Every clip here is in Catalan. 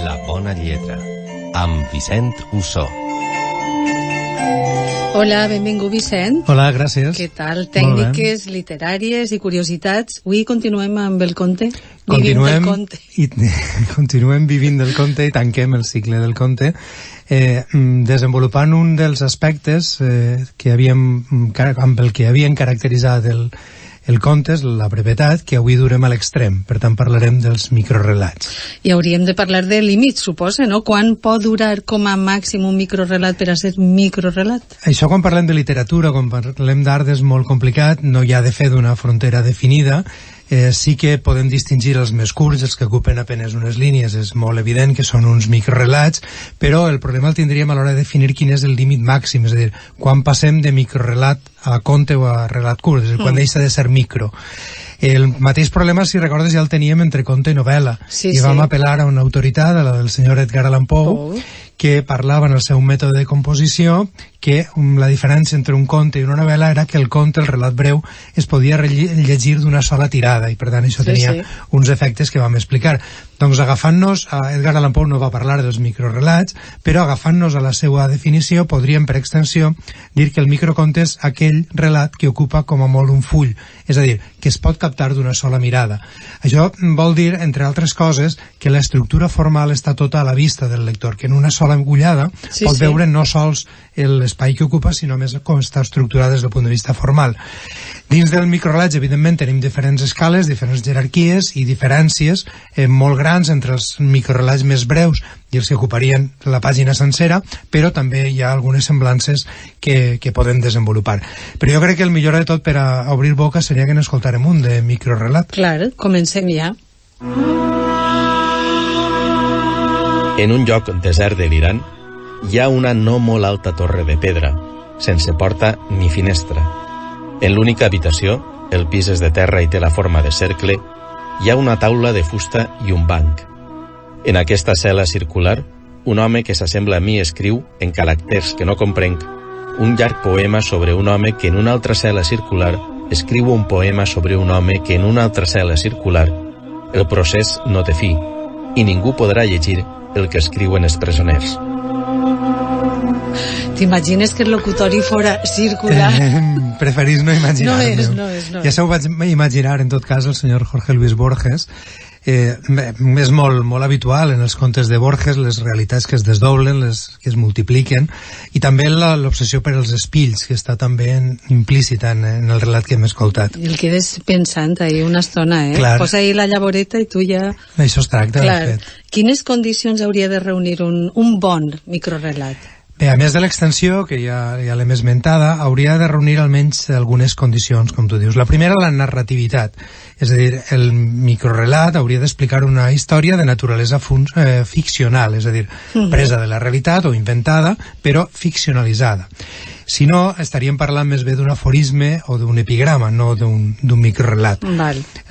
La bona lletra, amb Vicent Ussó. Hola, benvingut, Vicent. Hola, gràcies. Què tal? Tècniques literàries i curiositats. Avui continuem amb el conte. Continuem vivint del conte i tanquem el cicle del conte, desenvolupant un dels aspectes amb el que havíem caracteritzat el conte, és la brevetat, que avui durem a l'extrem. Per tant, parlarem dels microrelats. I hauríem de parlar de límits, suposa, no? Quan pot durar com a màxim un microrelat per a ser microrelat? Això, quan parlem de literatura, quan parlem d'art, és molt complicat. No hi ha de fer d'una frontera definida. Sí que podem distingir els més curts, els que ocupen apenes unes línies. És molt evident que són uns microrelats, però el problema el tindríem a l'hora de definir quin és el límit màxim, és a dir, quan passem de microrelat a conte o a relat curt, és a dir, quan deixa de ser micro. El mateix problema, si recordes, ja el teníem entre conte i novel·la. I vam apel·lar a una autoritat, a la del senyor Edgar Allan Poe, que parlava en el seu mètode de composició que la diferència entre un conte i una novel·la era que el conte, el relat breu, es podia llegir d'una sola tirada, i per tant això tenia uns efectes que vam explicar. Doncs agafant-nos, Edgar Allan Poe no va parlar dels microrelats, però agafant-nos a la seva definició podríem per extensió dir que el microconte és aquell relat que ocupa com a molt un full, és a dir, que es pot captar d'una sola mirada. Això vol dir, entre altres coses, que l'estructura formal està tota a la vista del lector, que en una sola engullada pot veure no sols l'espai que ocupa, sinó més com està estructurat des del punt de vista formal. Dins del microrelat, evidentment, tenim diferents escales, diferents jerarquies i diferències molt grans entre els microrelats més breus i els que ocuparien la pàgina sencera, però també hi ha algunes semblances que podem desenvolupar. Però jo crec que el millor de tot per a obrir boca seria que n'escoltàrem un de microrelat. Clar, comencem ja. En un lloc desert de l'Iran hi ha una no molt alta torre de pedra, sense porta ni finestra. En l'única habitació, el pis és de terra i té la forma de cercle, hi ha una taula de fusta i un banc. En aquesta cel·la circular, un home que s'assembla a mi escriu, en caràcters que no comprenc, un llarg poema sobre un home que en una altra cel·la circular escriu un poema sobre un home que en una altra cel·la circular. El procés no té fi, i ningú podrà llegir el que escriuen els presoners. T'imagines que el locutori fora circular? Preferís no imaginar-me. No és. Ja s'ho vaig imaginar, en tot cas, el senyor Jorge Luis Borges. És molt habitual en els contes de Borges les realitats que es desdoblen, que es multipliquen, i també l'obsessió per als espills, que està també implícita en el relat que hem escoltat. I el quedes pensant ahir una estona, Posa ahir la llavoreta i tu ja... Això es tracta, de fet. Quines condicions hauria de reunir un bon microrelat? Bé, a més de l'extensió, que ja l'hem esmentada, hauria de reunir almenys algunes condicions, com tu dius. La primera, la narrativitat. És a dir, el microrelat hauria d'explicar una història de naturalesa ficcional, és a dir, presa de la realitat o inventada, però ficcionalitzada. Si no, estaríem parlant més bé d'un aforisme o d'un epigrama, no d'un microrelat.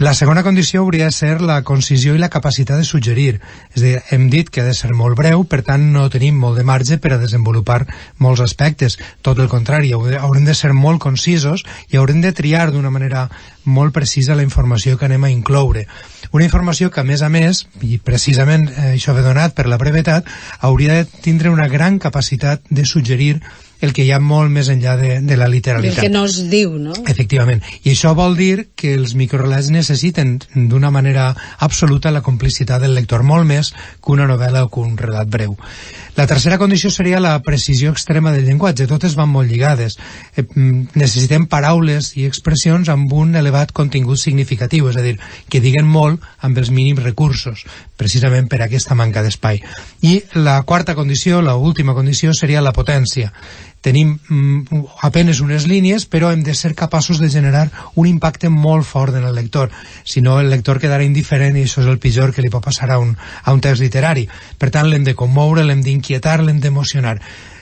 La segona condició hauria de ser la concisió i la capacitat de suggerir. És a dir, hem dit que ha de ser molt breu, per tant no tenim molt de marge per a desenvolupar molts aspectes. Tot el contrari, haurem de ser molt concisos i haurem de triar d'una manera molt precisa la informació que anem a incloure. Una informació que, a més, i precisament això ve donat per la brevetat, hauria de tindre una gran capacitat de suggerir el que hi ha molt més enllà de la literalitat. El que no es diu, no? Efectivament. I això vol dir que els microrelats necessiten d'una manera absoluta la complicitat del lector, molt més que una novel·la o que un relat breu. La tercera condició seria la precisió extrema del llenguatge. Totes van molt lligades. Necessitem paraules i expressions amb un elevat contingut significatiu, és a dir, que diguen molt amb els mínims recursos, precisament per aquesta manca d'espai. I la quarta condició, la última condició, seria la potència. Tenim apenes unes línies, però hem de ser capaços de generar un impacte molt fort en el lector. Si no, el lector quedarà indiferent i això és el pitjor que li pot passar a un text literari. Per tant, l'hem de commoure, l'hem d'inquietar, l'hem d'emocionar.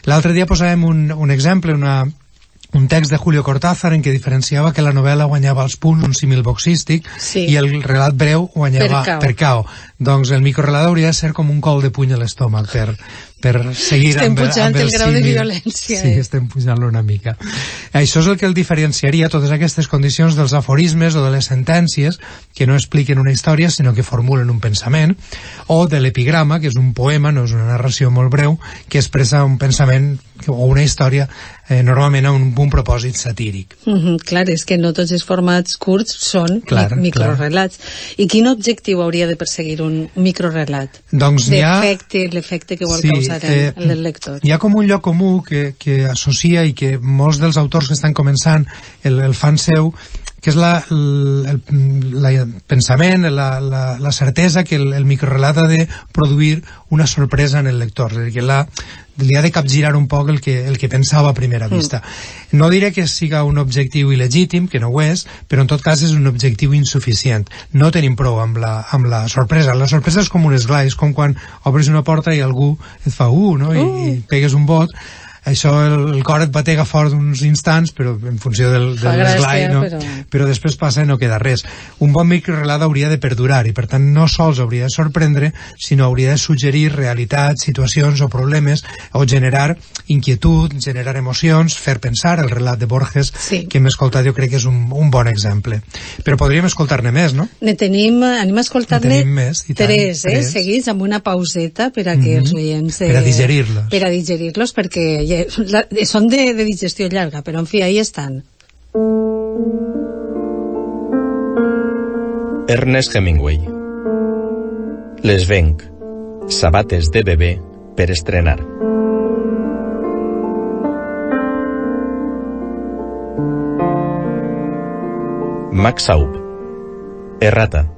L'altre dia posàvem un exemple, un text de Julio Cortázar en què diferenciava que la novel·la guanyava els punts, un símil boxístic, i el relat breu guanyava per KO. Doncs el microrelat hauria de ser com un col de puny a l'estómac per seguir estem pujant el grau de símil. violència. Sí, estem pujant-lo una mica. Això és el que el diferenciaria, totes aquestes condicions, dels aforismes o de les sentències que no expliquen una història sinó que formulen un pensament, o de l'epigrama, que és un poema, no és una narració molt breu, que expressa un pensament o una història normalment amb un propòsit satíric. Clar, és que no tots els formats curts són microrelats. I quin objectiu hauria de perseguir un microrelat? Doncs l'efecte que vol causar en el lector. Hi ha com un lloc comú que associa i que molts dels autors que estan començant el fan seu, que és el pensament, la certesa que el microrelat ha de produir una sorpresa en el lector, que li ha de capgirar un poc el que pensava a primera vista. No diré que siga un objectiu il·legítim, que no ho és, però en tot cas és un objectiu insuficient. No tenim prou amb la sorpresa. La sorpresa és com un esglai, és com quan obres una porta i algú et fa no? I pegues un bot. Això el cor et batega fort uns instants, però en funció de l'esglai, no? Però després passa i no queda res. Un bon microrelat hauria de perdurar i per tant no sols hauria de sorprendre, sinó hauria de suggerir realitats, situacions o problemes, o generar inquietud, generar emocions, fer pensar. El relat de Borges que hem escoltat jo crec que és un bon exemple. Però podríem escoltar-ne més, no? Anem a escoltar-ne tres seguits amb una pauseta per a que els oients... Per a digerir-los. Per a digerir-los, perquè són de digestió llarga, però en fi, ahí estan. Ernest Hemingway. Les venc, sabates de bebè per estrenar. Max Aub. Errata.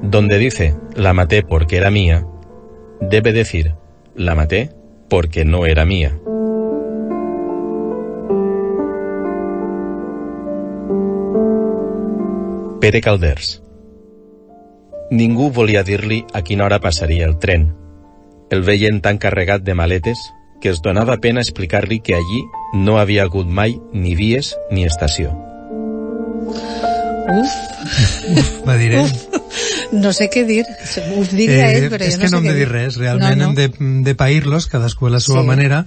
Donde dice la maté porque era mía, debe decir la maté porque no era mía. Pere Calders. Ningú volia dir-li a quina hora passaria el tren. El veien tan carregat de maletes que es donava pena explicar-li que allí no havia hagut mai ni vies ni estació. Va dir no sé què dir, us diria ell, però és que no hem de dir res, realment hem de pair-los, cadascú a la seva manera.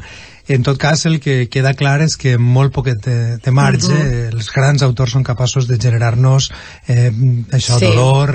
En tot cas, el que queda clar és que molt poquet de marge, els grans autors són capaços de generar-nos dolor,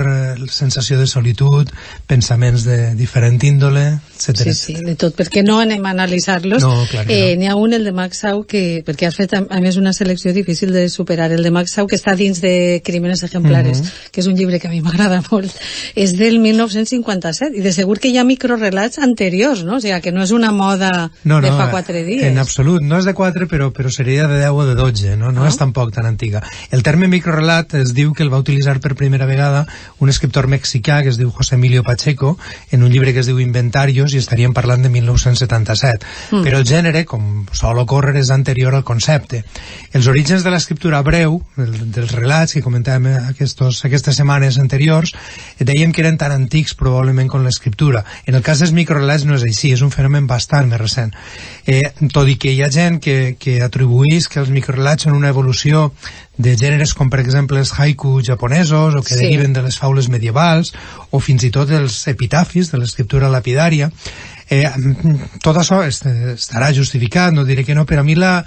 sensació de solitud, pensaments de diferent índole, etc. Sí, de tot. Per què no anem a analitzar-los? No, clar que no. N'hi ha un, el de Max Aub, perquè has fet a més una selecció difícil de superar, el de Max Aub, que està dins de Crímenes Ejemplares, que és un llibre que a mi m'agrada molt. És del 1957, i de segur que hi ha microrelats anteriors, no? O sigui, que no és una moda de fa 4 dies. En absolut, no és de 4, però seria de 10 o de 12, no és tampoc tan antiga. El terme microrelat es diu que el va utilitzar per primera vegada un escriptor mexicà que es diu José Emilio Pacheco, en un llibre que es diu Inventarios, i estaríem parlant de 1977. Però el gènere, com sol ocórrer, és anterior al concepte. Els orígens de l'escriptura breu, dels relats que comentàvem aquestes setmanes anteriors, dèiem que eren tan antics probablement com l'escriptura. En el cas dels microrelats no és així, és un fenomen bastant més recent. Tot i que hi ha gent que atribuís que els microrelats són una evolució de gèneres com per exemple els haiku japonesos o que deriven de les faules medievals o fins i tot els epitafis de l'escriptura lapidària. Tot això estarà justificat, no diré que no, però a mi la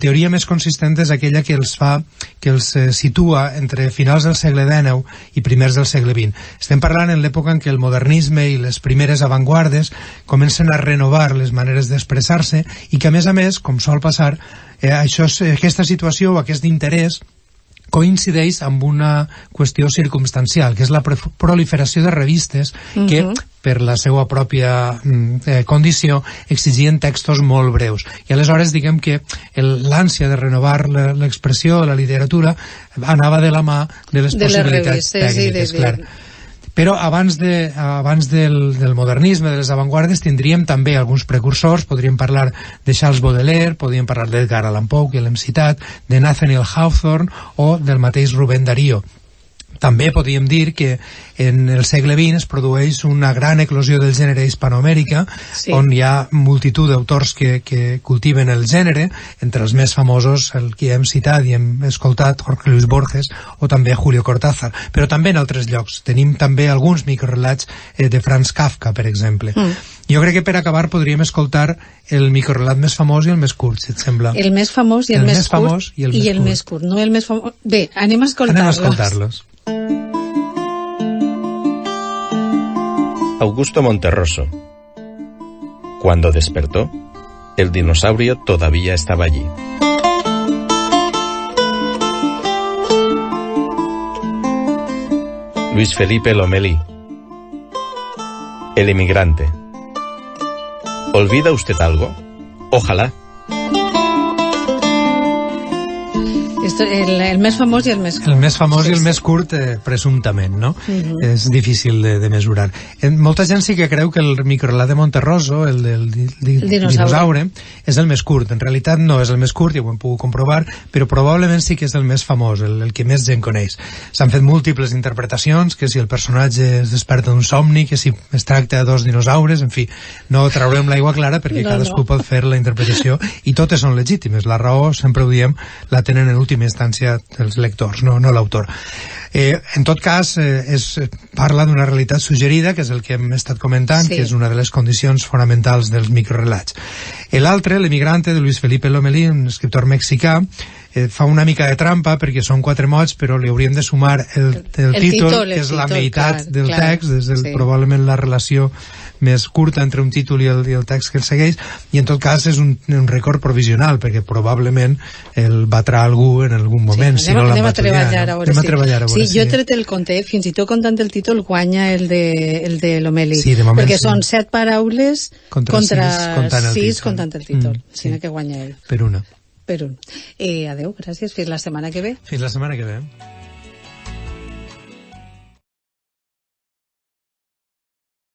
teoria més consistent és aquella que els situa entre finals del segle XIX i primers del segle XX. Estem parlant en l'època en què el modernisme i les primeres avantguardes comencen a renovar les maneres d'expressar-se i que a més, com sol passar, aquesta situació o aquest interès coincideix amb una qüestió circumstancial, que és la proliferació de revistes que, per la seva pròpia condició, exigien textos molt breus. I aleshores, diguem que l'ànsia de renovar l'expressió de la literatura anava de la mà de les possibilitats tècniques, clar. Però abans del modernisme, de les avantguardes, tindríem també alguns precursors. Podríem parlar de Charles Baudelaire, podríem parlar d'Edgar Allan Poe, que l'hem citat, de Nathaniel Hawthorne o del mateix Rubén Darío. També podríem dir que en el segle XX es produeix una gran eclosió del gènere Hispanoamèrica, on hi ha multitud d'autors que cultiven el gènere, entre els més famosos el que hem citat i hem escoltat, Jorge Luis Borges o també Julio Cortázar, però també en altres llocs. Tenim també alguns microrelats de Franz Kafka, per exemple. Jo crec que per acabar podríem escoltar el microrelat més famós i el més curt, si et sembla. El més famós i el més curt i el més curt. No el més famós. Bé, anem a escoltar-los. Augusto Monterroso. Cuando despertó, el dinosaurio todavía estaba allí. Luis Felipe Lomelí. El emigrante. ¿Olvida usted algo? Ojalá. El més famós i el més curt. El més famós i el més curt, presumptament, no? És difícil de mesurar. Molta gent sí que creu que el microrelat de Monterroso, el del dinosaure, és el més curt. En realitat no és el més curt, ja ho hem pogut comprovar, però probablement sí que és el més famós, el que més gent coneix. S'han fet múltiples interpretacions, que si el personatge es desperta d'un somni, que si es tracta de dos dinosaures, en fi, no traurem l'aigua clara perquè cadascú pot fer la interpretació i totes són legítimes. La raó, sempre ho diem, la tenen en última instància els lectors, no l'autor. En tot cas, parla d'una realitat suggerida, que és el que hem estat comentant, que és una de les condicions fonamentals dels microrelats. L'altre, l'emigrante, de Luis Felipe Lomelí, un escriptor mexicà, fa una mica de trampa perquè són 4 mots, però li hauríem de sumar el títol, que és la meitat del text, és probablement la relació més curta entre un títol i el text que el segueix, i en tot cas és un rècord provisional, perquè probablement el batrà algú en algun moment. Anem a treballar a veure. Sí, jo he tret el compte, fins i tot comptant el títol guanya el de Lomelí, perquè són 7 paraules contra 6 comptant el títol, sinó que guanya ell. Per una. Adeu, gràcies, fins la setmana que ve. Fins la setmana que ve.